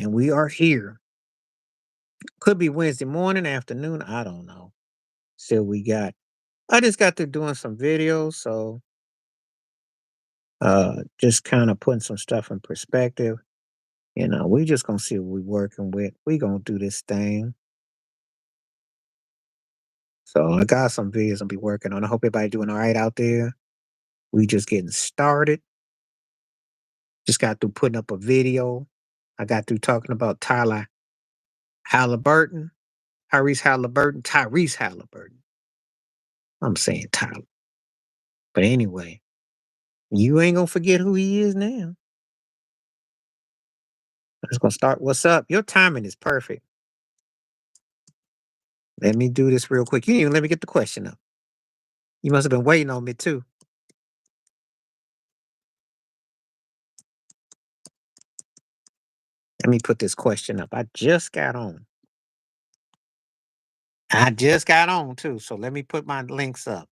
and we are here. Could be Wednesday morning, afternoon, I don't know. So we got I just got through doing some videos, so just kind of putting some stuff in perspective. We just gonna see what we working with. We gonna do this thing. So I got some videos I'll be working on. I hope everybody doing all right out there. We just getting started. Just got through putting up a video. I got through talking about Tyler Halliburton, Tyrese Halliburton. I'm saying Tyler. But anyway, you ain't gonna forget who he is now. I'm just gonna start. What's up? Your timing is perfect. Let me do this real quick. You didn't even let me get the question up. You must have been waiting on me too. Let me put this question up. I just got on. I just got on too. So let me put my links up.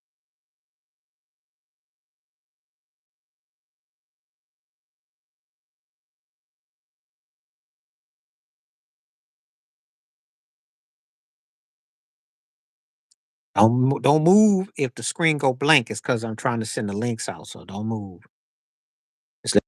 Don't move if the screen go blank. It's because I'm trying to send the links out. So don't move. Just let-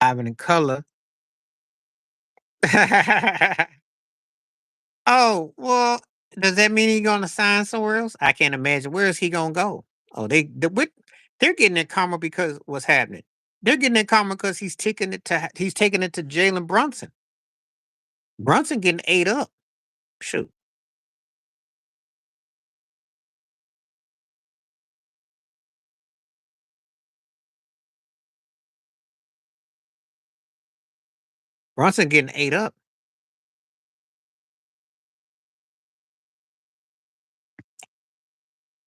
Having in color. Oh, well, does that mean he's gonna sign somewhere else? I can't imagine. Where is he gonna go? Oh, they're getting that karma because what's happening? They're getting that karma because he's taking it to Jalen Brunson. Brunson getting ate up. Shoot. Brunson getting ate up.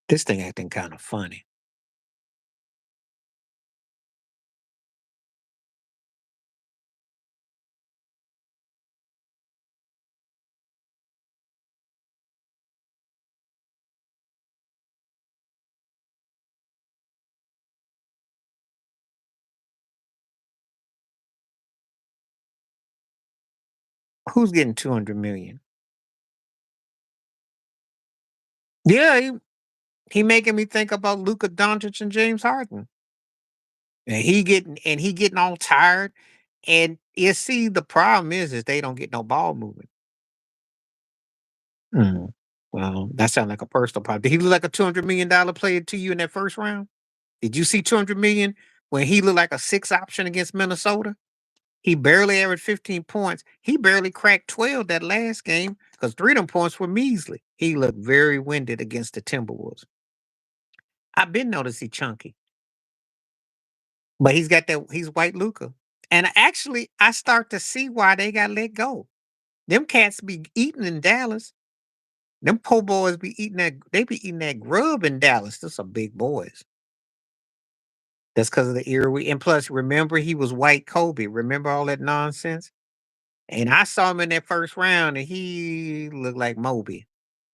This thing acting kind of funny. Who's getting 200 million? Yeah, he making me think about Luka Doncic and James Harden. And he getting all tired. And you see, the problem is they don't get no ball moving. Mm. Well, that sounds like a personal problem. Did he look like a $200 million player to you in that first round? Did you see 200 million when he looked like a six option against Minnesota? He barely averaged 15 points. He barely cracked 12 that last game because three of them points were measly. He looked very winded against the Timberwolves. I've been noticed he chunky, but he's white Luca. And actually, I start to see why they got let go. Them cats be eating in Dallas. Them po' boys they be eating that grub in Dallas. Those some big boys. That's because of the era and plus, remember he was white Kobe. Remember all that nonsense? And I saw him in that first round, and he looked like Moby.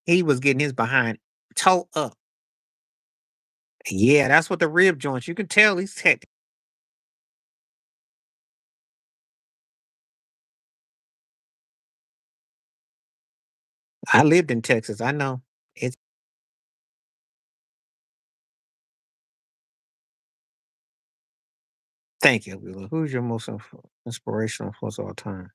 He was getting his behind toe up. Yeah, that's what the rib joints. You can tell he's tech. I lived in Texas. I know. It's thank you, Wheeler. Who's your most inspirational influence of all time?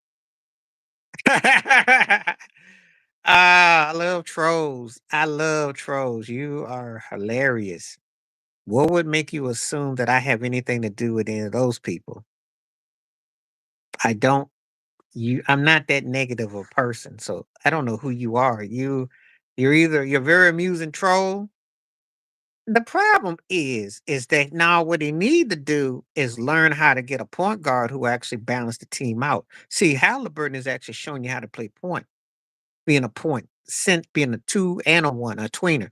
Ah, I love trolls. I love trolls. You are hilarious. What would make you assume that I have anything to do with any of those people? I don't. I'm not that negative a person, so I don't know who you are. You're a very amusing troll. The problem is that now what they need to do is learn how to get a point guard who actually balance the team out. See, Halliburton is actually showing you how to play point, being a point, being a two and a one, a tweener.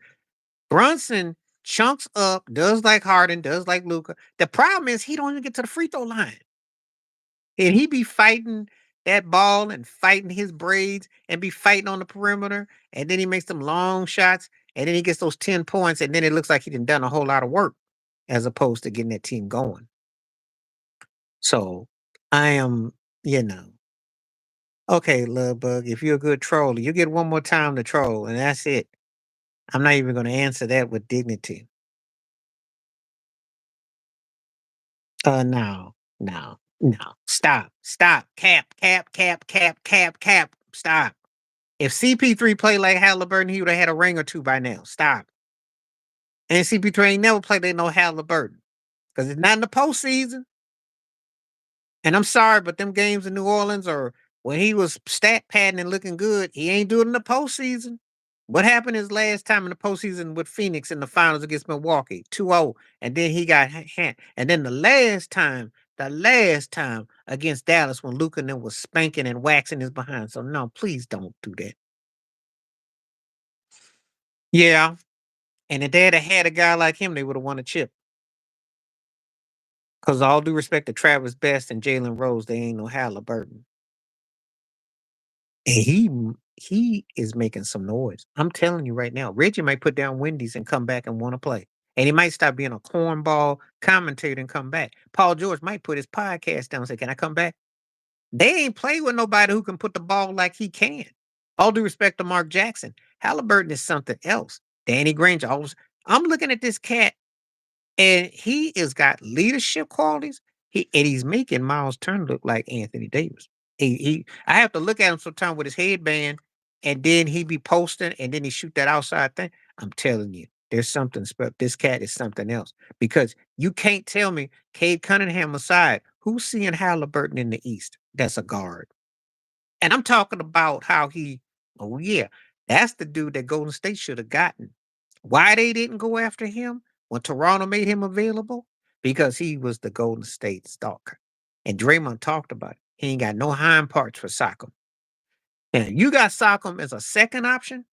Brunson chunks up, does like Harden, does like Luca. The problem is he don't even get to the free throw line. And he be fighting that ball and fighting his braids and be fighting on the perimeter. And then he makes them long shots. And then he gets those 10 points. And then it looks like he done a whole lot of work as opposed to getting that team going. So I am, you know, okay, love bug. If you're a good troller, you get one more time to troll, and that's it. I'm not even going to answer that with dignity. No, no, no. Stop, stop, cap, cap, cap, cap, cap, cap. Stop. If CP3 played like Halliburton, he would have had a ring or two by now. Stop. And CP3 ain't never played like no Halliburton because it's not in the postseason. And I'm sorry, but them games in New Orleans or when he was stat padding and looking good, he ain't doing it in the postseason. What happened his last time in the postseason with Phoenix in the finals against Milwaukee? 2-0. And then he got and then the last time against Dallas when Luka and them was spanking and waxing his behind. So no, please don't do that. Yeah. And if they'd have had a guy like him, they would have won a chip. Because all due respect to Travis Best and Jalen Rose, they ain't no Halliburton. And he is making some noise. I'm telling you right now, Reggie might put down Wendy's and come back and want to play. And he might stop being a cornball commentator and come back. Paul George might put his podcast down and say, "Can I come back?" They ain't play with nobody who can put the ball like he can. All due respect to Mark Jackson, Halliburton is something else. Danny Granger, I'm looking at this cat. And he has got leadership qualities. He's making Miles Turner look like Anthony Davis. I have to look at him sometimes with his headband, and then he be posting, and then he shoot that outside thing. I'm telling you, there's something special. This cat is something else because you can't tell me Cade Cunningham aside, who's seeing Halliburton in the East? That's a guard. And I'm talking about how oh yeah, that's the dude that Golden State should have gotten. Why they didn't go after him when Toronto made him available? Because he was the Golden State stalker. And Draymond talked about it. He ain't got no hind parts for Siakam. And you got Siakam as a second option,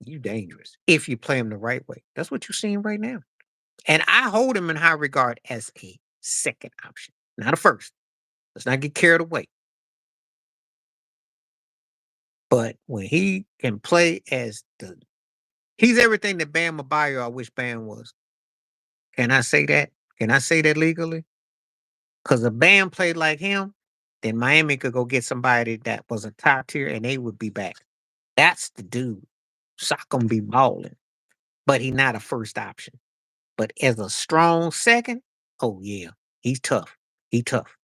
you dangerous if you play him the right way. That's what you're seeing right now. And I hold him in high regard as a second option, not a first. Let's not get carried away. But when he can play as he's everything that Bam Adebayo I wish Bam was. Can I say that? Can I say that legally? Because if Bam played like him, then Miami could go get somebody that was a top tier and they would be back. That's the dude. Siakam be balling, but he not a first option. But as a strong second, oh yeah, he's tough. He tough.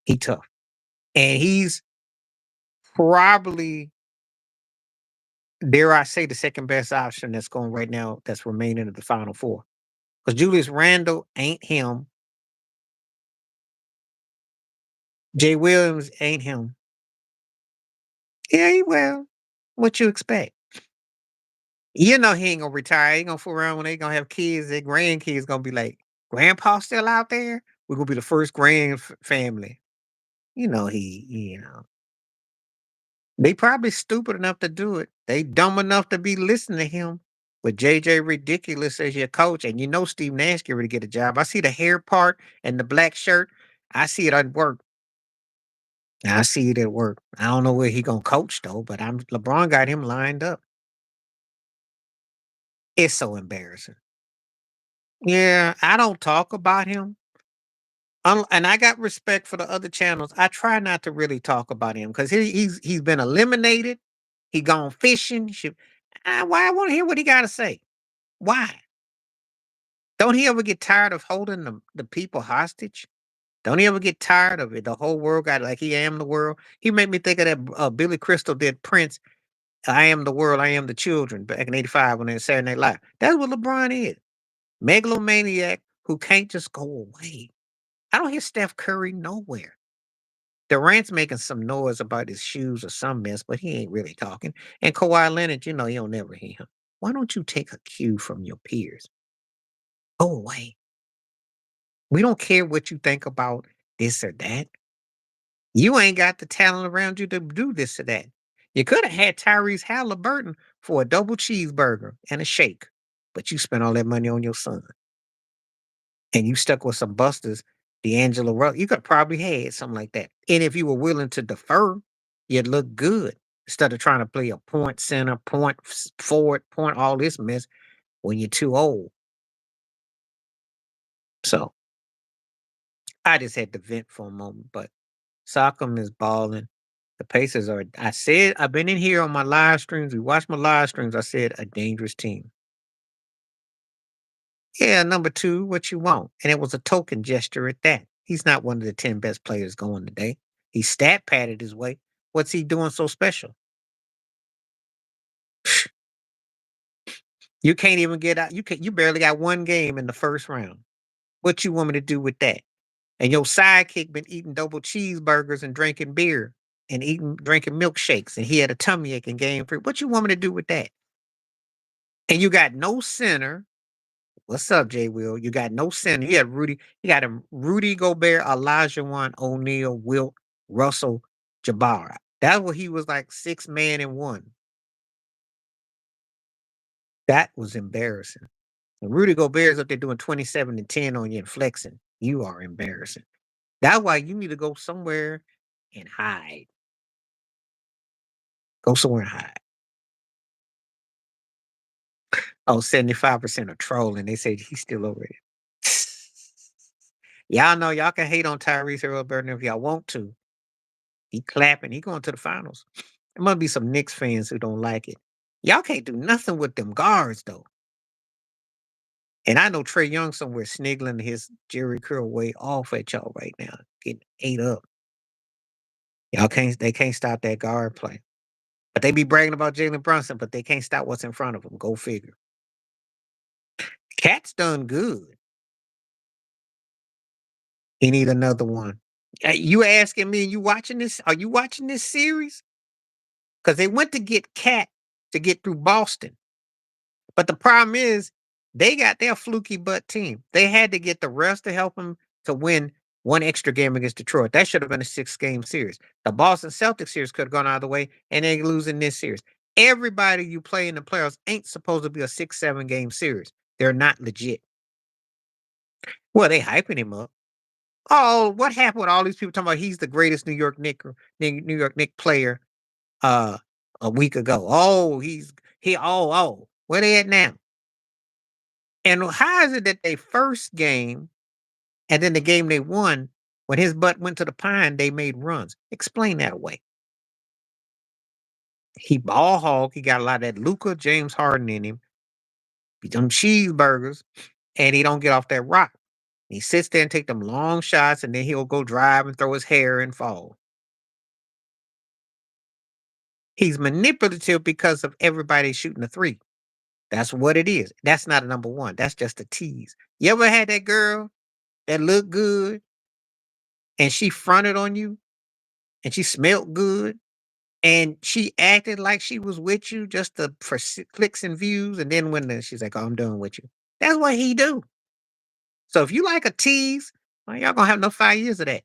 He tough. And he's probably, dare I say, the second best option that's going right now that's remaining at the Final Four. Because Julius Randle ain't him. Jay Williams ain't him. Yeah, he will. What you expect? You know he ain't gonna retire. He ain't gonna fool around when they gonna have kids. Their grandkids gonna be like, "Grandpa still out there? We're gonna be the first family." You know you know. They probably stupid enough to do it. They dumb enough to be listening to him. With JJ ridiculous as your coach, and you know Steve Nash get ready to get a job. I see the hair part and the black shirt. I see it at work. I see it at work. I don't know where he gonna coach though, but LeBron got him lined up. It's so embarrassing. Yeah, I don't talk about him. And I got respect for the other channels. I try not to really talk about him because he's been eliminated. He gone fishing. Why I want to hear what he got to say? Why? Don't he ever get tired of holding the people hostage? Don't he ever get tired of it? The whole world got like he am the world. He made me think of that Billy Crystal did Prince. I am the world. I am the children back in '85 when they Saturday Night Live. That's what LeBron is. megalomaniac who can't just go away. I don't hear Steph Curry nowhere. Durant's making some noise about his shoes or some mess, but he ain't really talking. And Kawhi Leonard, you don't never hear him. Why don't you take a cue from your peers? Go away. We don't care what you think about this or that. You ain't got the talent around you to do this or that. You could have had Tyrese Halliburton for a double cheeseburger and a shake, but you spent all that money on your son. And you stuck with some busters, D'Angelo Russell. You could probably had something like that. And if you were willing to defer, you'd look good instead of trying to play a point center, point forward, point all this mess when you're too old. So I just had to vent for a moment, but Sock'em is balling. The Pacers are, I said, I've been in here on my live streams. We watched my live streams. I said, a dangerous team. Yeah, number two, what you want? And it was a token gesture at that. He's not one of the 10 best players going today. He stat padded his way. What's he doing so special? You can't even get out. You barely got one game in the first round. What you want me to do with that? And your sidekick been eating double cheeseburgers and drinking beer and drinking milkshakes, and he had a tummy ache in game three. What you want me to do with that? And you got no center. What's up, Jay Will? You got no center. You had Rudy. You got him Rudy Gobert, Elijah Wan, O'Neal, Wilt, Russell, Jabara. That's what he was like 6 man in one. That was embarrassing. And Rudy Gobert's up there doing 27 and 10 on you and flexing. You are embarrassing. That's why you need to go somewhere and hide. Go somewhere and hide. Oh, 75% are trolling. They say he's still over there. Y'all know y'all can hate on Tyrese Halliburton if y'all want to. He clapping. He going to the finals. There must be some Knicks fans who don't like it. Y'all can't do nothing with them guards, though. And I know Trey Young somewhere sniggling his Jerry Curl way off at y'all right now, getting ate up. They can't stop that guard play. But they be bragging about Jalen Brunson, but they can't stop what's in front of them. Go figure. Cat's done good. He need another one. You asking me, you watching this? Are you watching this series? Because they went to get Cat to get through Boston. But the problem is they got their fluky butt team. They had to get the rest to help them to win one extra game against Detroit. That should have been a 6-game series. The Boston Celtics series could have gone either way, and they losing this series. Everybody you play in the playoffs ain't supposed to be a 6-7 game series. They're not legit. Well, they hyping him up. Oh, what happened with all these people talking about he's the greatest New York Knick player a week ago? Oh, where they at now? And how is it that they first game and then the game they won, when his butt went to the pine, they made runs? Explain that away. He ball hog. He got a lot of that Luka James Harden in him. He them cheeseburgers, and he don't get off that rock. He sits there and take them long shots, and then he'll go drive and throw his hair and fall. He's manipulative because of everybody shooting a three. That's what it is. That's not a number one. That's just a tease. You ever had that girl that looked good and she fronted on you and she smelled good and she acted like she was with you just for clicks and views, and then she's like, "Oh, I'm done with you." That's what he do. So if you like a tease, well, y'all gonna have no 5 years of that.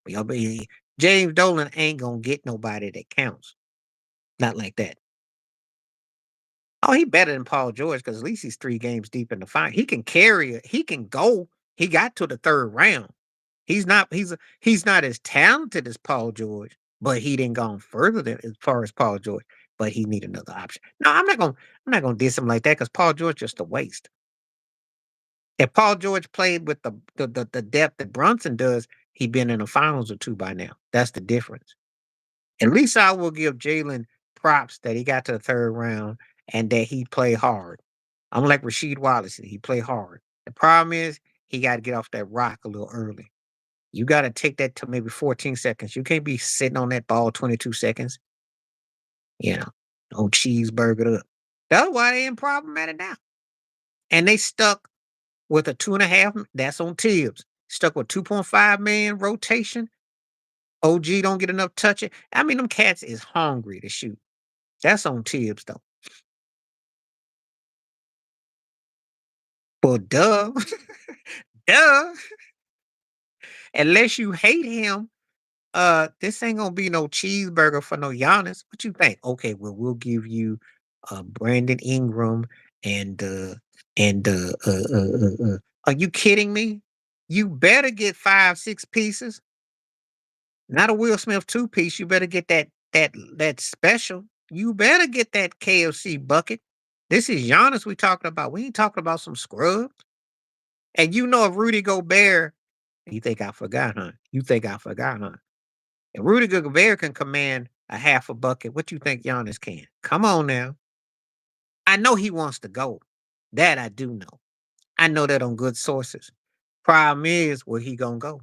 Y'all James Dolan ain't gonna get nobody that counts. Not like that. Oh, he better than Paul George because at least he's 3 games deep in the final. He can carry it. He can go. He got to the third round. He's not as talented as Paul George, but he didn't go further than as far as Paul George. But he need another option. No, I'm not gonna diss him like that because Paul George just a waste. If Paul George played with the depth that Brunson does, he'd been in the finals or two by now. That's the difference. At least I will give Jalen props that he got to the third round and that he played hard. I'm like Rasheed Wallace. He played hard. The problem is he got to get off that rock a little early. You got to take that to maybe 14 seconds. You can't be sitting on that ball 22 seconds. No cheeseburger up. That's why they in problem at it now. And they stuck with a 2.5. That's on Tibbs. Stuck with 2.5 man rotation. OG don't get enough touching. I mean, them cats is hungry to shoot. That's on Tibbs though. Well, duh, duh. Unless you hate him, this ain't gonna be no cheeseburger for no Giannis. What you think? Okay, well, we'll give you Brandon Ingram and are you kidding me? You better get 5, 6 pieces, not a Will Smith 2 piece. You better get that special. You better get that KFC bucket. This is Giannis we talking about. We ain't talking about some scrubs. And you know if Rudy Gobert, you think I forgot, huh? You think I forgot, huh? If Rudy Gobert can command a half a bucket, what you think Giannis can? Come on now. I know he wants to go. That I do know. I know that on good sources. Problem is, where he gonna go?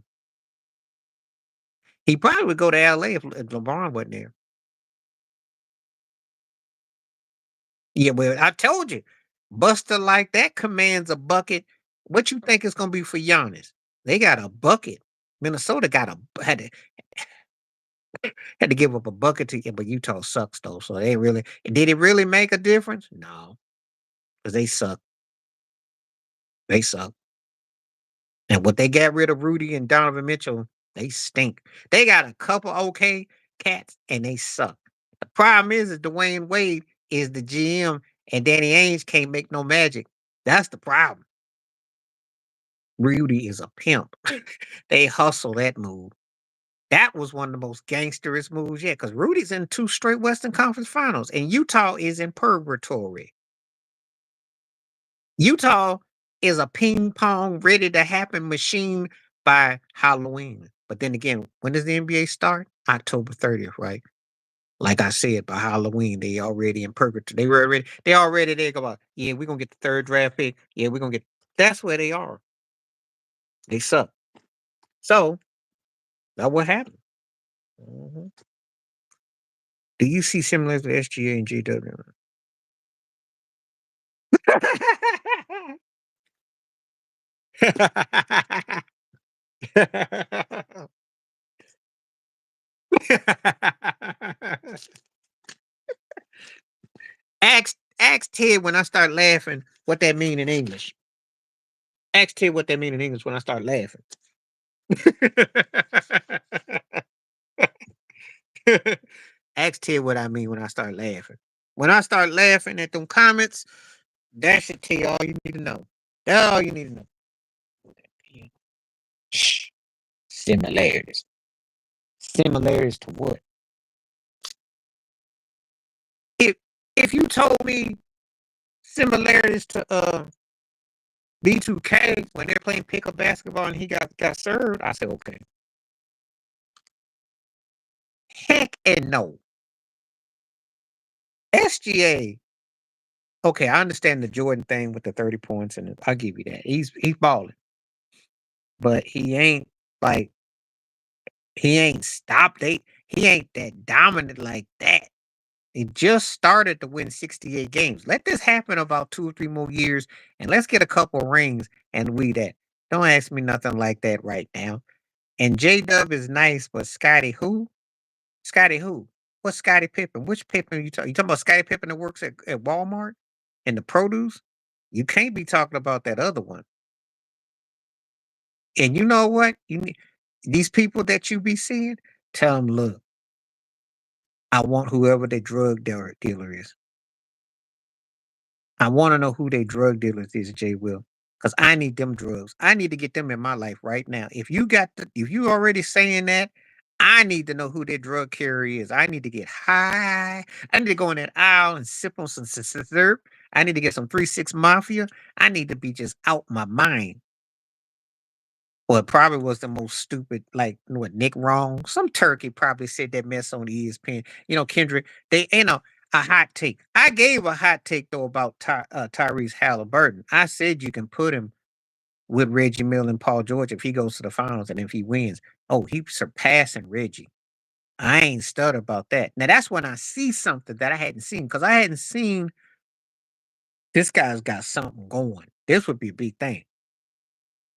He probably would go to LA if LeBron wasn't there. Yeah, well, I told you, Buster like that commands a bucket. What you think it's gonna be for Giannis? They got a bucket. Minnesota got a had to give up a bucket to, but Utah sucks though. So they really did it really make a difference? No, because they suck. They suck. And what they got rid of Rudy and Donovan Mitchell, they stink. They got a couple okay cats and they suck. The problem is Dwayne Wade is the GM and Danny Ainge can't make no magic. That's the problem. Rudy is a pimp. They hustle that move. That was one of the most gangsterous moves yet, because Rudy's in 2 straight Western Conference Finals, and Utah is in purgatory. Utah is a ping pong ready to happen machine by Halloween. But then again, when does the NBA start? October 30th, right? Like I said, by Halloween, they already in purgatory. They already they go about, yeah, we're gonna get the third draft pick. Yeah, we're gonna get that's where they are. They suck. So that's what happened. Mhm. Do you see similarities with SGA and GW? Ask Ted when I start laughing what that mean in English. Ask Ted what that mean in English when I start laughing. Ask Ted what I mean when I start laughing. When I start laughing at them comments, that should tell you all you need to know. That's all you need to know. Shh. Similarities. Similarities to what? If if you told me similarities to B2K when they're playing pickup basketball and he got served, I said okay. Heck and no. SGA. Okay, I understand the Jordan thing with the 30 points, and I'll give you that. He's balling, but like he ain't stopped. He ain't that dominant like that. He just started to win 68 games. Let this happen about 2 or 3 more years, and let's get a couple rings and we that. Don't ask me nothing like that right now. And J Dub is nice, but Scotty who? Scotty who? What's Scotty Pippen? Which Pippen you talking? You talking about Scotty Pippen that works at Walmart and the produce? You can't be talking about that other one. And you know what? These people that you be seeing, tell them, look, I want whoever the drug dealer is. I want to know who they drug dealers is, Jay Will. Because I need them drugs. I need to get them in my life right now. If you already saying that, I need to know who their drug carrier is. I need to get high. I need to go in that aisle and sip on some syrup. I need to get some 3-6 Mafia. I need to be just out my mind. Well, it probably was the most stupid, like what Nick Wrong. Some turkey probably said that mess on ESPN. Kendrick, they a hot take. I gave a hot take though about Tyrese Halliburton. I said you can put him with Reggie Miller and Paul George if he goes to the finals and if he wins. Oh, he's surpassing Reggie. I ain't stutter about that. Now that's when I see something that I hadn't seen because I hadn't seen this guy's got something going. This would be a big thing.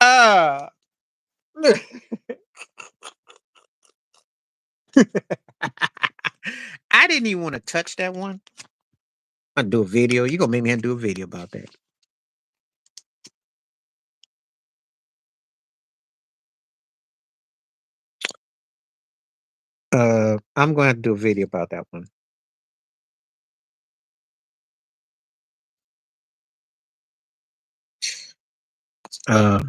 uh, I didn't even want to touch that one. I do a video. You gonna make me do a video about that? I'm gonna have to do a video about that one. Uh,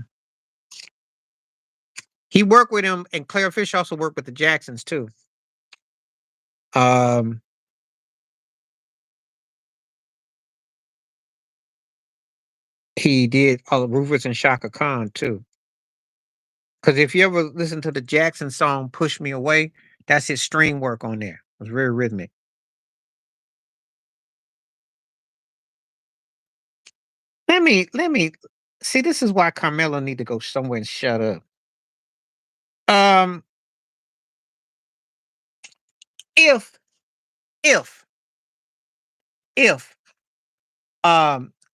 he worked with him, and Claire Fish also worked with the Jacksons too. Um, he did Rufus and Shaka Khan too. Because if you ever listen to the Jackson song "Push Me Away," that's his string work on there. It was very rhythmic. Let me see. This is why Carmelo need to go somewhere and shut up. Um, if if if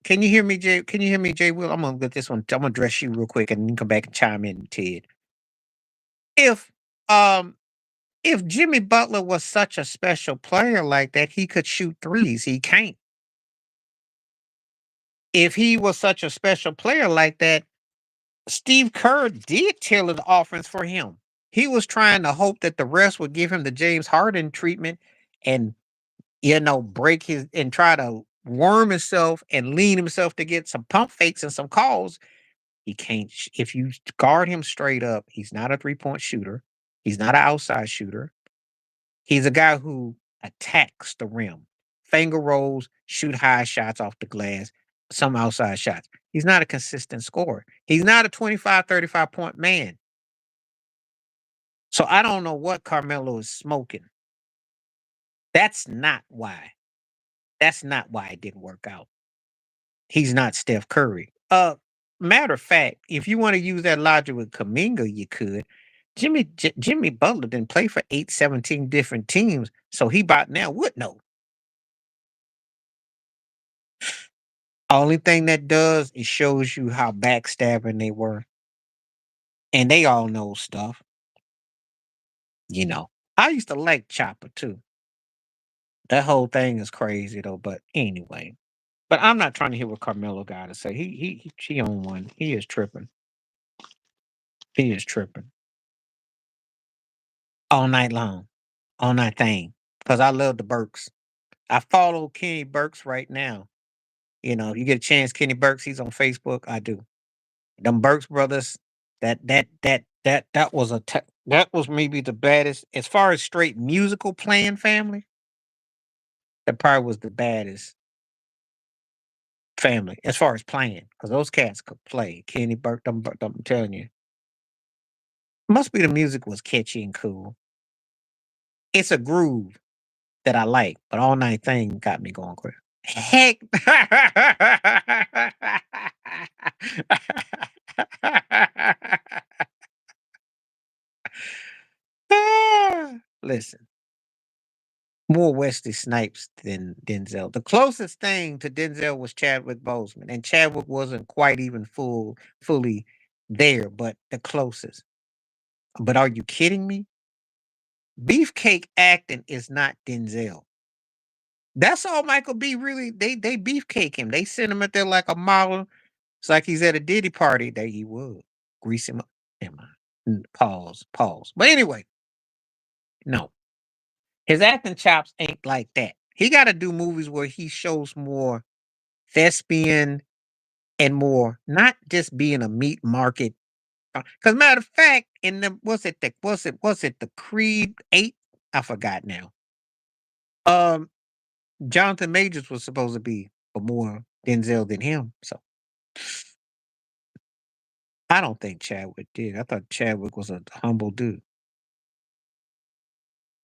can you hear me, Jay? Can you hear me, Jay? Will I'm gonna get this one. I'm gonna address you real quick, and you can come back and chime in, Ted. If um if Jimmy Butler was such a special player like that, he could shoot threes. He can't. If he was such a special player like that, Steve Kerr did tailor the offense for him. He was trying to hope that the rest would give him the James Harden treatment and break his and try to worm himself and lean himself to get some pump fakes and some calls. He can't. If you guard him straight up, he's not a 3-point shooter. He's not an outside shooter. He's a guy who attacks the rim, finger rolls, shoot high shots off the glass, some outside shots. He's not a consistent scorer. He's not a 25, 35-point man. So I don't know what Carmelo is smoking. That's not why. That's not why it didn't work out. He's not Steph Curry. Matter of fact, if you want to use that logic with Kaminga, you could. Jimmy Butler didn't play for 17 different teams, so he about now would know. Only thing that does is shows you how backstabbing they were, and they all know stuff. I used to like Chopper too. That whole thing is crazy though. But anyway, but I'm not trying to hear what Carmelo got to say. He on one. He is tripping. He is tripping all night long, on that thing. Because I love the Burks. I follow Kenny Burks right now. You get a chance, Kenny Burks. He's on Facebook. I do. Them Burks brothers. That was maybe the baddest as far as straight musical playing family. That probably was the baddest family as far as playing because those cats could play. Kenny Burke, I'm telling you, must be the music was catchy and cool. It's a groove that I like, but all night thing got me going crazy. Heck. Listen, more Wesley Snipes than Denzel. The closest thing to Denzel was Chadwick Boseman, and Chadwick wasn't quite even fully there, but the closest. But are you kidding me? Beefcake acting is not Denzel. That's all Michael B. Really. They beefcake him. They send him out there like a model. It's like he's at a Diddy party. There he was. Grease him up. Never mind. Pause. Pause. But anyway, no. His acting chops ain't like that. He got to do movies where he shows more thespian and more, not just being a meat market. Because matter of fact, in the was it the Creed 8? I forgot now. Um, Jonathan Majors was supposed to be a more Denzel than him. So I don't think Chadwick did. I thought Chadwick was a humble dude.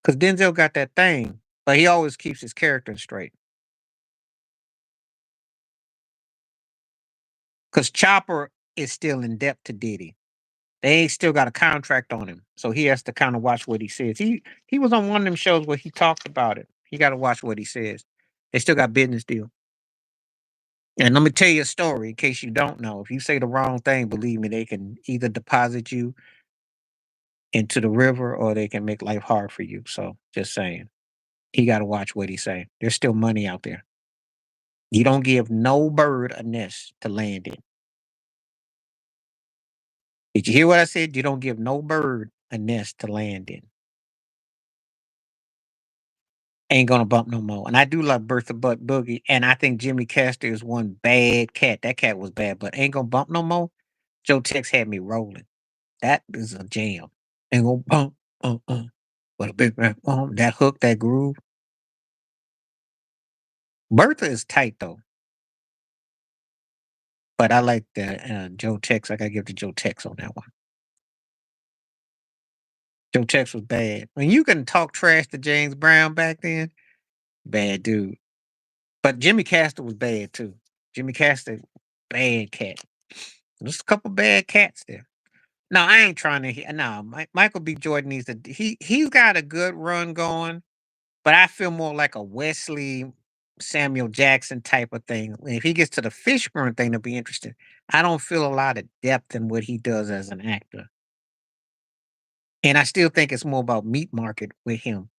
Because Denzel got that thing, but he always keeps his character straight. Because Chopper is still in debt to Diddy. They still got a contract on him, so he has to kind of watch what he says. He was on one of them shows where he talked about it. He got to watch what he says. They still got business deal. And let me tell you a story in case you don't know. If you say the wrong thing, believe me, they can either deposit you into the river or they can make life hard for you. So just saying. He got to watch what he say. There's still money out there. You don't give no bird a nest to land in. Did you hear what I said? You don't give no bird a nest to land in. Ain't gonna bump no more. And I do love Bertha Butt Boogie, and I think Jimmy Castor is one bad cat. That cat was bad, but ain't gonna bump no more. Joe Tex had me rolling. That is a jam. Ain't gonna bump, but a big rap, that hook, that groove. Bertha is tight though, but I like the Joe Tex. I gotta give to Joe Tex on that one. Joe Tex was bad. When you can talk trash to James Brown back then, bad dude. But Jimmy Castor was bad too. Jimmy Castor, bad cat. There's a couple bad cats there. No, I ain't trying to hear. No, Michael B. Jordan needs to. He's got a good run going, but I feel more like a Wesley Samuel Jackson type of thing. If he gets to the Fishburne thing, it'll be interesting. I don't feel a lot of depth in what he does as an actor, and I still think it's more about meat market with him.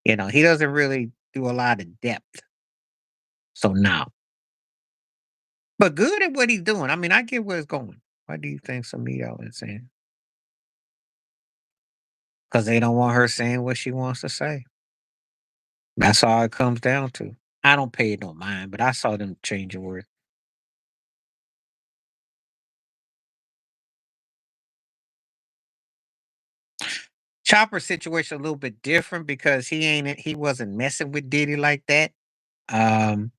He doesn't really do a lot of depth. So now, but good at what he's doing. I mean, I get where it's going. Why do you think Samito is saying? Because they don't want her saying what she wants to say. That's all it comes down to. I don't pay it no mind, but I saw them change the word. Chopper's situation a little bit different because he wasn't messing with Diddy like that. Um,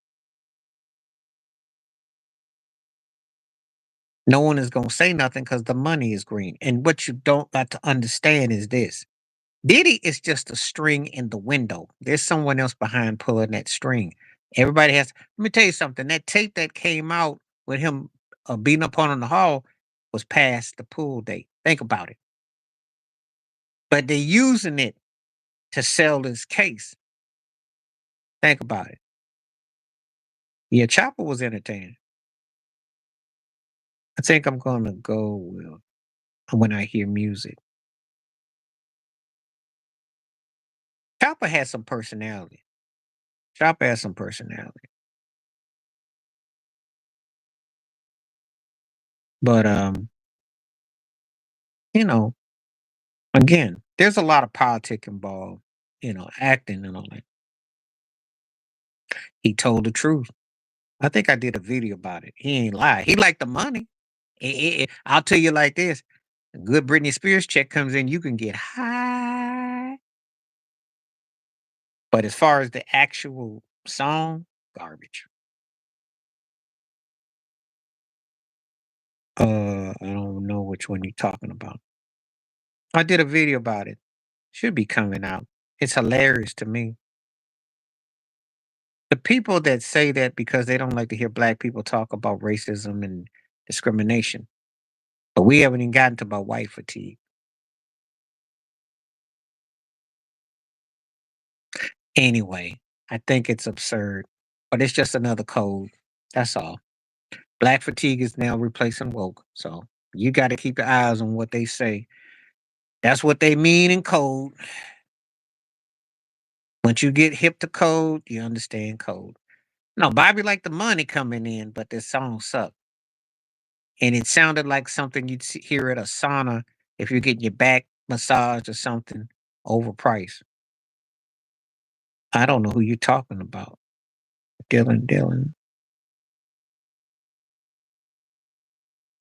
no one is gonna say nothing because the money is green. And what you don't got to understand is this. Diddy is just a string in the window. There's someone else behind pulling that string. Everybody has. Let me tell you something. That tape that came out with him beating up on in the hall was past the pool date. Think about it. But they're using it to sell this case. Think about it. Yeah, Chopper was entertaining. I think I'm gonna go with when I hear music. Chopper has some personality. Chopper has some personality. But you know, again, there's a lot of politic involved, acting and all that. He told the truth. I think I did a video about it. He ain't lie. He liked the money. I'll tell you like this. A good Britney Spears check comes in, you can get high. But as far as the actual song, garbage. I don't know which one you're talking about. I did a video about it. Should be coming out. It's hilarious to me. The people that say that because they don't like to hear black people talk about racism and discrimination. But we haven't even gotten to about white fatigue. Anyway, I think it's absurd. But it's just another code. That's all. Black fatigue is now replacing woke. So you got to keep your eyes on what they say. That's what they mean in code. Once you get hip to code, you understand code. No, Bobby liked the money coming in, but this song sucked. And it sounded like something you'd hear at a sauna if you're getting your back massaged or something overpriced. I don't know who you're talking about. Dylan.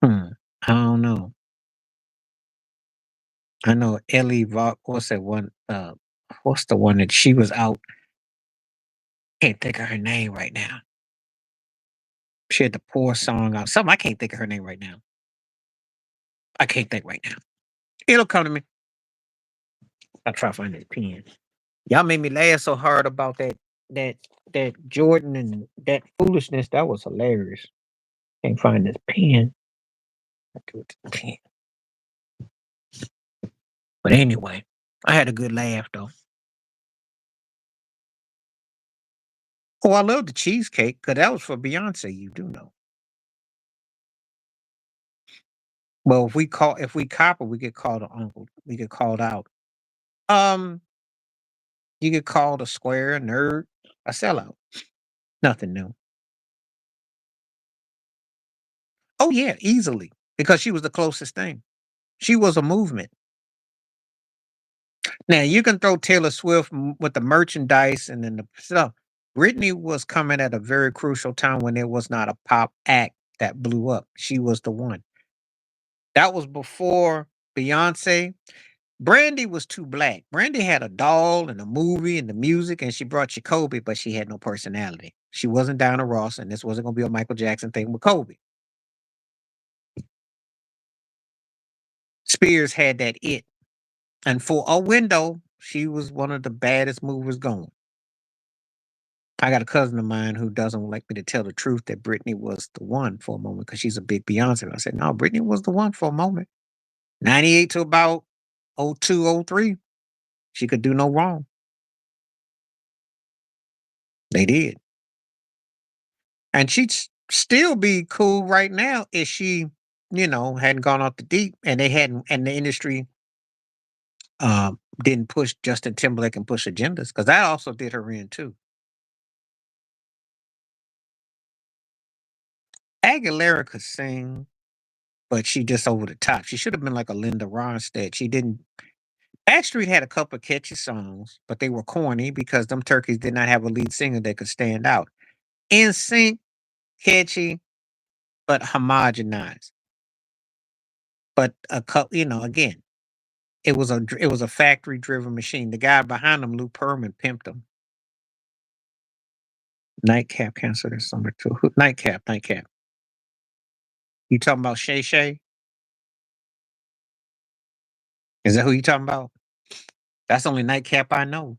Hmm. I don't know. I know Ellie what's that one? What's the one that she was out? Can't think of her name right now. She had the poor song out. Something I can't think of her name right now. I can't think right now. It'll come to me. I'll try to find that pen. Y'all made me laugh so hard about that that Jordan and that foolishness. That was hilarious. Can't find this pen. I do it to the pen. But anyway, I had a good laugh though. Oh, I love the cheesecake because that was for Beyonce, you do know. Well, if we copy, we get called an uncle. We get called out. Um, you get called a square, a nerd, a sellout. Nothing new. Oh yeah, easily. Because she was the closest thing. She was a movement. Now you can throw Taylor Swift with the merchandise and then the stuff. Britney was coming at a very crucial time when there was not a pop act that blew up. She was the one. That was before Beyonce. Brandy was too black. Brandy had a doll and a movie and the music, and she brought you Kobe, but she had no personality. She wasn't Diana Ross, and this wasn't going to be a Michael Jackson thing with Kobe. Spears had that it. And for a window, she was one of the baddest movers going. I got a cousin of mine who doesn't like me to tell the truth that Britney was the one for a moment because she's a big Beyonce. I said, no, Britney was the one for a moment. 98 to about 02, 03. She could do no wrong. They did. And she'd still be cool right now if she, hadn't gone off the deep and they hadn't, and the industry didn't push Justin Timberlake and push agendas because that also did her in too. Aguilera could sing, but she just over the top. She should have been like a Linda Ronstadt. She didn't. Backstreet had a couple of catchy songs, but they were corny because them turkeys did not have a lead singer that could stand out. In sync, catchy, but homogenized. But a couple, again, it was a factory driven machine. The guy behind them, Lou Pearlman, pimped them. Nightcap cancer this summer too. Nightcap, nightcap. You talking about Shay Shay? Is that who you talking about? That's the only nightcap I know.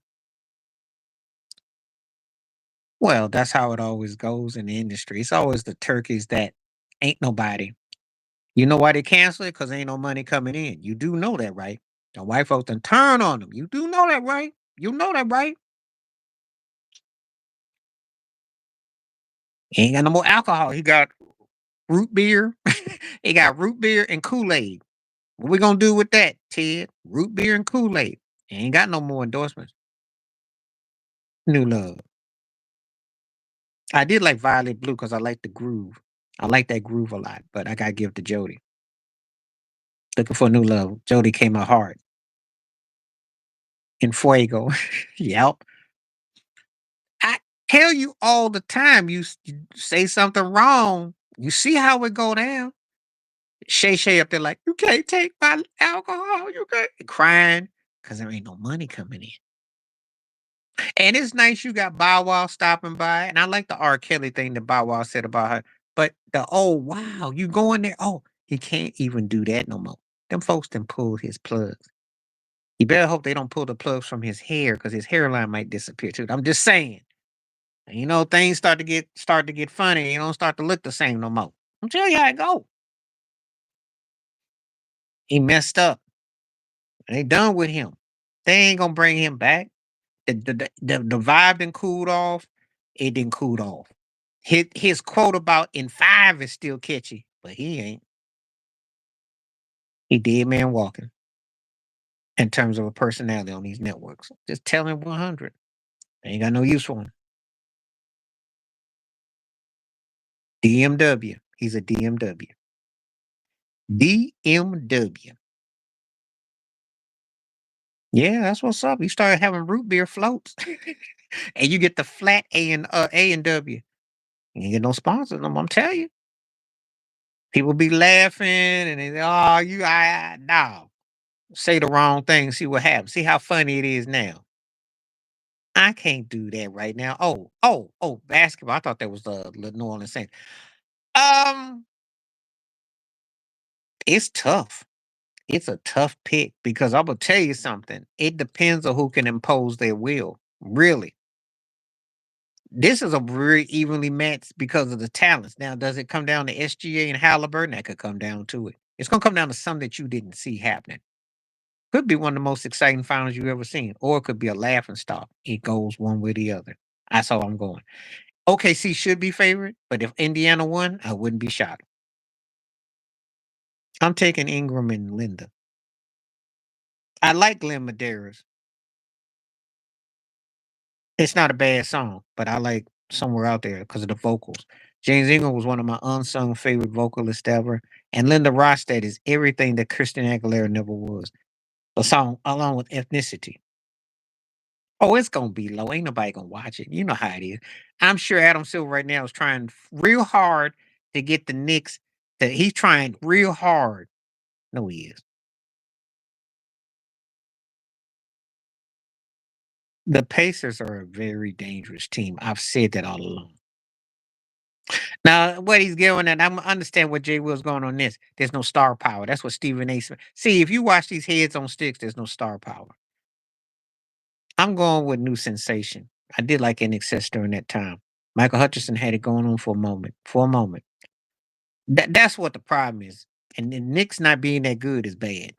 Well, that's how it always goes in the industry. It's always the turkeys that ain't nobody. You know why they cancel it? Because ain't no money coming in. You do know that, right? The white folks done turn on them. You do know that, right? You know that, right? He ain't got no more alcohol. He got root beer. He got root beer and Kool-Aid. What we gonna do with that, Ted? Root beer and Kool-Aid. He ain't got no more endorsements. New love. I did like Violet Blue because I like the groove. I like that groove a lot, but I gotta give it to Jody. Looking for new love. Jody came out hard. In Fuego. Yep. I tell you all the time, you say something wrong. You see how it go down. Shay Shay up there like, you can't take my alcohol. You can't crying because there ain't no money coming in. And it's nice you got Bow Wow stopping by. And I like the R. Kelly thing that Bow Wow said about her. But oh wow, you going there? Oh, he can't even do that no more. Them folks done pulled his plugs. You better hope they don't pull the plugs from his hair because his hairline might disappear too. I'm just saying. And things start to get funny. You don't start to look the same no more. I'm telling you how it go. He messed up. They done with him. They ain't gonna bring him back. The vibe didn't cooled off. It didn't cool off. His quote about in five is still catchy, but he ain't. He dead man walking in terms of a personality on these networks. Just tell him 100. Ain't got no use for him. DMW. He's a DMW. DMW. Yeah, that's what's up. You started having root beer floats, and you get the flat A and You ain't get no sponsors. I'm telling you, people be laughing and they, oh, no, say the wrong thing, see what happens. See how funny it is now. I can't do that right now. Oh, basketball. I thought that was the New Orleans Saints. Um, it's tough. It's a tough pick because I'm gonna tell you something. It depends on who can impose their will. Really, this is a very evenly matched because of the talents. Now, does it come down to SGA and Halliburton? That could come down to it. It's gonna come down to something that you didn't see happening. Could be one of the most exciting finals you've ever seen, or it could be a laughing stock. It goes one way or the other. That's all I'm going. OKC should be favorite, but if Indiana won, I wouldn't be shocked. I'm taking Ingram and Linda. I like Glenn Medeiros. It's not a bad song, but I like Somewhere Out There because of the vocals. James Ingram was one of my unsung favorite vocalists ever, and Linda Ronstadt is everything that Christian Aguilera never was. A song along with ethnicity. Oh, it's gonna be low. Ain't nobody gonna watch it. You know how it is. I'm sure Adam Silver right now is trying real hard to get the Knicks. That he's trying real hard. No, he is. The Pacers are a very dangerous team. I've said that all along. Now, what he's giving, and I understand what Jay Will's going on this. There's no star power. That's what Stephen A. Smith. See, if you watch these heads on sticks, there's no star power. I'm going with new sensation. I did like NXS during that time. Michael Hutchinson had it going on for a moment. For a moment. That's what the problem is. And the Knicks not being that good is bad.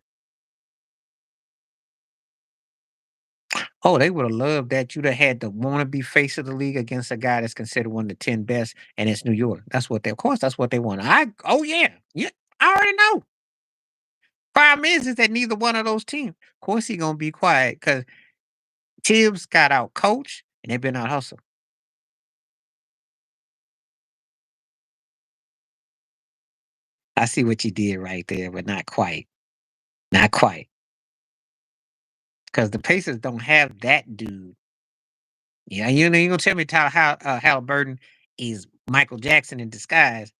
Oh, they would have loved that. You'd have had the wannabe face of the league against a guy that's considered one of the 10 best, and it's New York. That's what they, of course, that's what they want. Oh yeah. Yeah. I already know. Problem is that neither one of those teams, of course, he gonna be quiet because Tibbs got out coach and they've been out hustle. I see what you did right there, but not quite. Not quite. Because the Pacers don't have that dude. Yeah, you know, you gonna tell me Halliburton is Michael Jackson in disguise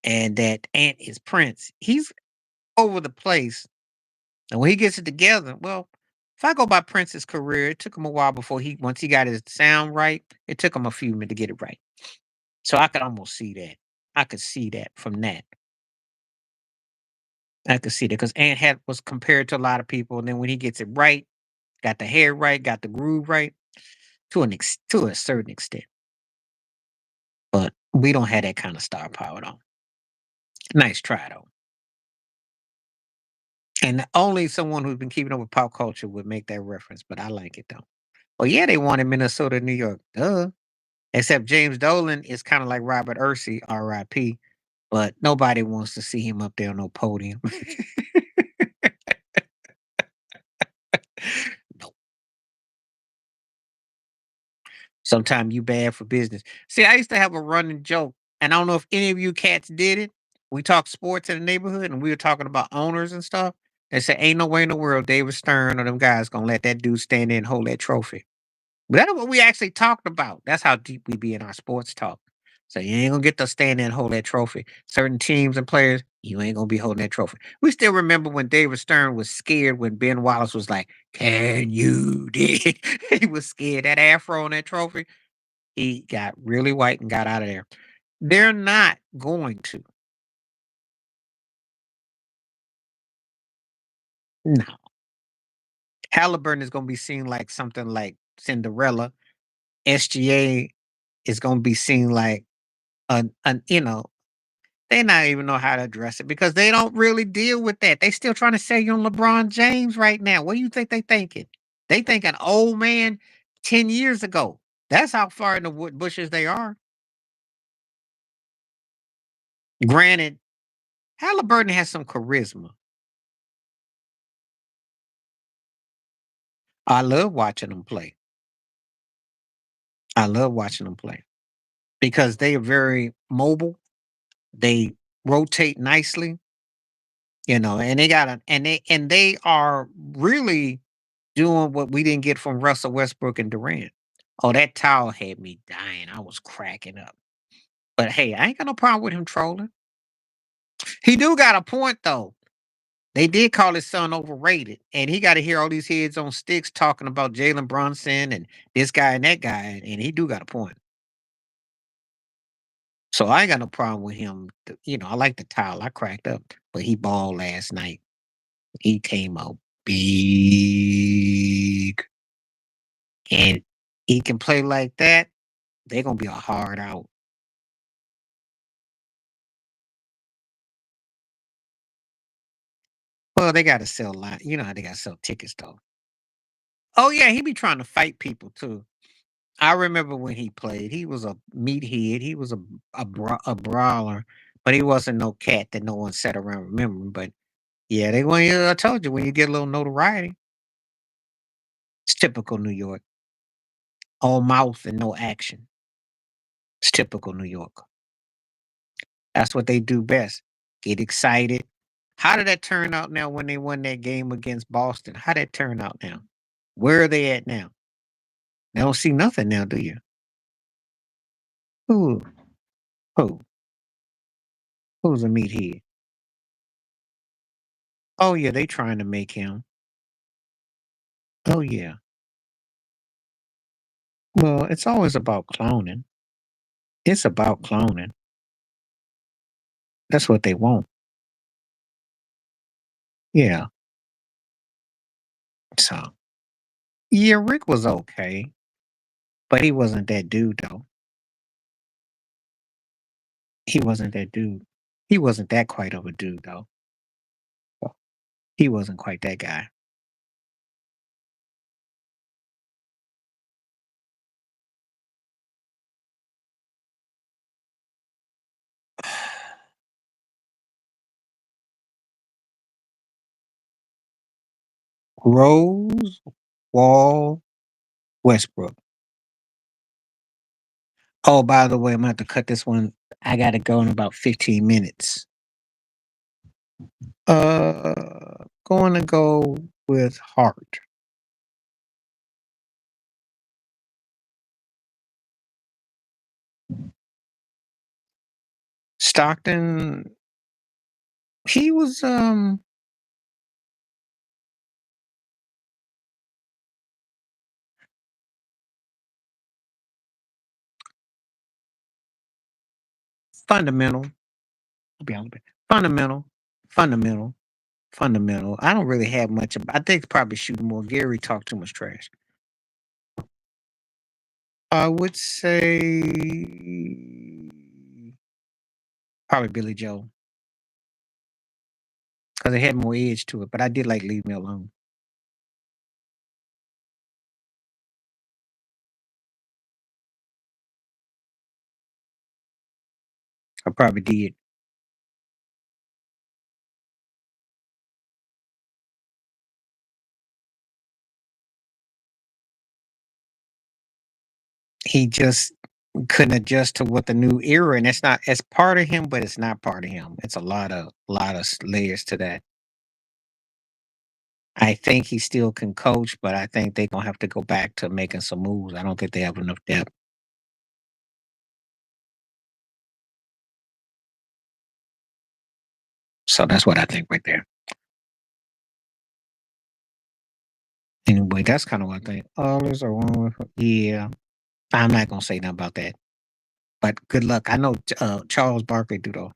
and that Ant is Prince. He's over the place. And when he gets it together, well, if I go by Prince's career, it took him a while before once he got his sound right, it took him a few minutes to get it right. So I could almost see that. I could see that from that. I could see that because Ant had was compared to a lot of people, and then when he gets it right, got the hair right, got the groove right, to a certain extent. But we don't have that kind of star power though. Nice try though. And only someone who's been keeping up with pop culture would make that reference, but I like it though. Oh yeah, they won in Minnesota, New York. Duh. Except James Dolan is kind of like Robert Ursey, R.I.P. But nobody wants to see him up there on no podium. No. Sometimes you bad for business. See, I used to have a running joke, and I don't know if any of you cats did it. We talk sports in the neighborhood, and we were talking about owners and stuff. They said, "Ain't no way in the world David Stern or them guys gonna let that dude stand there and hold that trophy." But that's what we actually talked about. That's how deep we be in our sports talk. So you ain't gonna get to stand there and hold that trophy. Certain teams and players, you ain't gonna be holding that trophy. We still remember when David Stern was scared when Ben Wallace was like, "Can you dig?" He was scared. That afro on that trophy, he got really white and got out of there. They're not going to. No. Halliburton is gonna be seen like something like Cinderella. SGA is gonna be seen like an they not even know how to address it because they don't really deal with that. They still trying to sell you on LeBron James right now. What do you think they thinking? They think an old man 10 years ago. That's how far in the wood bushes they are. Granted, Halliburton has some charisma. I love watching them play. I love watching them play because they are very mobile. They rotate nicely, and they got and they are really doing what we didn't get from Russell Westbrook and Durant. Oh, that towel had me dying. I was cracking up. But hey, I ain't got no problem with him trolling. He do got a point though. They did call his son overrated, and he got to hear all these heads on sticks talking about Jalen Brunson and this guy and that guy, and he do got a point. So I ain't got no problem with him. I like the towel. I cracked up, but he balled last night. He came out big, and he can play like that. They're gonna be a hard out. Well, they gotta sell a lot. You know how they gotta sell tickets though. Oh yeah, he be trying to fight people too. I remember when he played. He was a meathead. He was a brawler, but he wasn't no cat that no one sat around remembering. But yeah, they when you I told you when you get a little notoriety, it's typical New York. All mouth and no action. It's typical New York. That's what they do best. Get excited. How did that turn out now when they won that game against Boston? How did that turn out now? Where are they at now? They don't see nothing now, do you? Who? Who? Who's a meathead? Oh yeah, they trying to make him. Oh yeah. Well, it's always about cloning. It's about cloning. That's what they want. Yeah. So yeah, Rick was okay, but he wasn't that dude though. He wasn't that dude. He wasn't that quite of a dude though. He wasn't quite that guy. Rose, Wall, Westbrook. Oh, by the way, I'm gonna have to cut this one. I gotta go in about 15 minutes. Going to go with Hart. Stockton, he was fundamental. I'll be honest with you. Fundamental, fundamental, fundamental. I don't really have much. I think probably shooting more. Gary talked too much trash. I would say probably Billy Joe because it had more edge to it. But I did like Leave Me Alone. I probably did. He just couldn't adjust to what the new era, and it's not. It's part of him, but it's not part of him. It's a lot of layers to that. I think he still can coach, but I think they're gonna have to go back to making some moves. I don't think they have enough depth. So that's what I think right there. Anyway, that's kind of what I think. Others are one. Yeah, I'm not gonna say nothing about that. But good luck. I know Charles Barkley do though.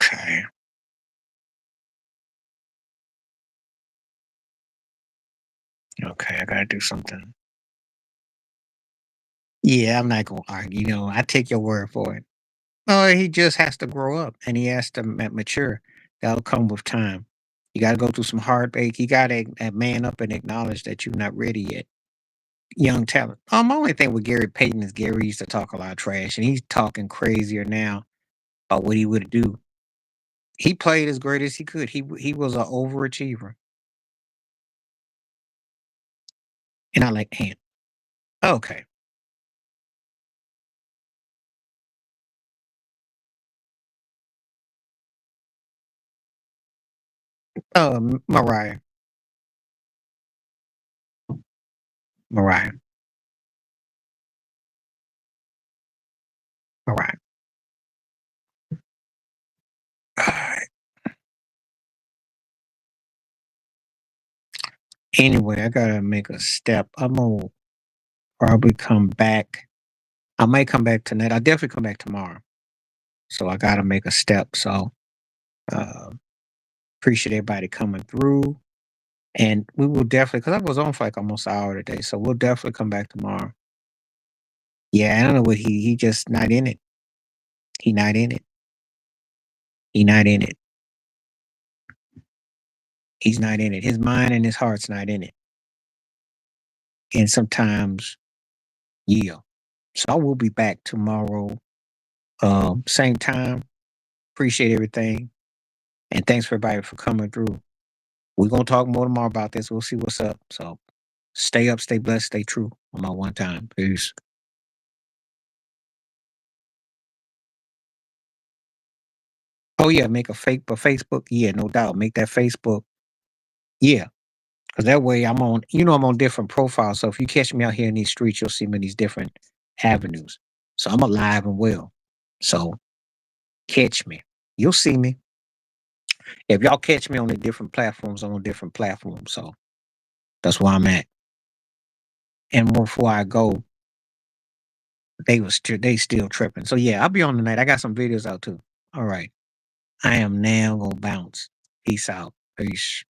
Okay, okay, I gotta do something. Yeah, I'm not gonna argue. I take your word for it. Oh, he just has to grow up and he has to mature. That'll come with time. You got to go through some heartache. You got to man up and acknowledge that you're not ready yet. Young talent. My only thing with Gary Payton is Gary used to talk a lot of trash, and he's talking crazier now about what he would do. He played as great as he could. He was an overachiever, and I like Ant. Okay, Mariah, Mariah, Mariah. Alright. Anyway, I gotta make a step. I'm gonna probably come back. I might come back tonight. I'll definitely come back tomorrow. So I gotta make a step. So uh, appreciate everybody coming through. And we will definitely because I was on for like almost an hour today. So we'll definitely come back tomorrow. Yeah, I don't know what he just not in it. He not in it. He not in it. He's not in it. His mind and his heart's not in it. And sometimes, yeah. So I will be back tomorrow. Same time. Appreciate everything. And thanks for everybody for coming through. We're gonna talk more tomorrow about this. We'll see what's up. So stay up, stay blessed, stay true on my one time. Peace. Oh yeah, make a fake but Facebook. Yeah, no doubt. Make that Facebook. Yeah. Cause that way I'm on, I'm on different profiles. So if you catch me out here in these streets, you'll see me in these different avenues. So I'm alive and well. So catch me. You'll see me. If y'all catch me on the different platforms, I'm on different platforms. So that's where I'm at. And before I go, they still tripping. So yeah, I'll be on tonight. I got some videos out too. All right. I am now gonna bounce. Peace out. Peace.